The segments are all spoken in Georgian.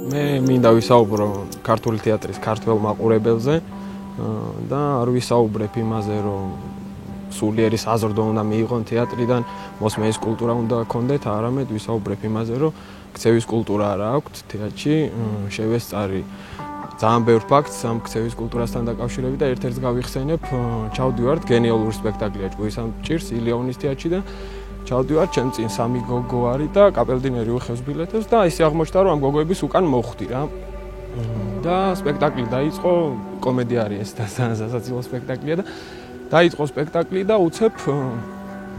მე მინდა ვისაუბრო ქართული თეატრის ქართველ მაყურებელზე და არ ვისაუბრებ იმაზე, რომ სულიერი საზრდო უნდა მიიღონ თეატრიდან, მოსმენის კულტურა უნდა გქონდეთ, არამედ ვისაუბრებ იმაზე, რომ ქცევის კულტურა არა აქვთ თეატრში, შევესწარი ძალიან ბევრ ფაქტს ამ ქცევის კულტურასთან დაკავშირებით და ერთ-ერთს გავიხსენებ, ჩავდივართ გენიალური სპექტაკლია ჭკუის ამ ჭირს ილეონის თეატრში და ჩავდივართ, ჩემ წინ სამი გოგო არის და კაპელდინერი უხევს ბილეთებს და ისე აღმოჩნდა, რომ ამ გოგოების უკან მოხვდი რა. და სპექტაკლი დაიწყო, კომედია არის ეს და სასაცილო სპექტაკლია და დაიწყო სპექტაკლი და უცებ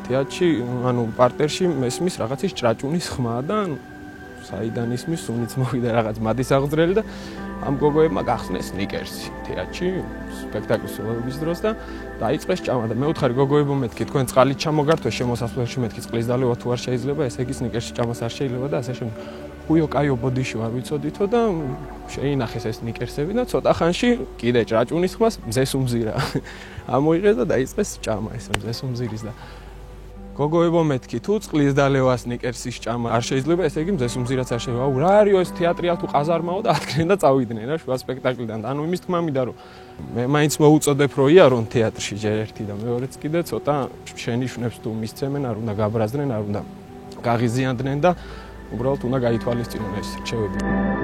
თეატრში, ანუ პარტერში მესმის რაღაცის ჭრაჭუნის ხმა და საიდან ისმის, სუნიც მოვიდა რაღაც მათი საღვძრელი და ამ გოგოებმა გახსნეს სნიკერსი თეატრში სპექტაკლის სრულობის დროს და დაიწყეს ჭამა და მე ვუთხარი გოგოებო მეთქი თქვენ წყალით ჩამოგართვე შემოსასვლელში მეთქი წყლის დალევა თუ არ შეიძლება ესე იგი სნიკერსში ჭამას არ შეიძლება და ასე შემდეგ ხუიო კაიო ბოდიში ვარ ვიცოდითო და შეინახეს ეს სნიკერსები და ცოტა ხანში კიდე ჭრაჭუნის ხმას მზეს უმზირა ამოიღეს და დაიწყეს ჭამა ეს მზეს უმზირის და გოგოებო მეთქი თუ წყლის დალევა სნიკერსის ჭამა არ შეიძლება ესე იგი მზეს უმზირაც არ შეიძლება აუ რა არისო ეს თეატრია თუ ყაზარმაო და ათქნენ და წავიდნენ რა შუა სპექტაკლიდან და ანუ იმის თქმა მინდა რომ მე მაინც მოუწოდებ რომ იარონ თეატრში ჯერ ერთი და მეორეც კიდე ცოტა შენიშვნებს თუ მისცემენ არ უნდა გაბრაზდნენ არ უნდა გაღიზიანდნენ და უბრალოდ უნდა გაითვალისწინონ ეს რჩევები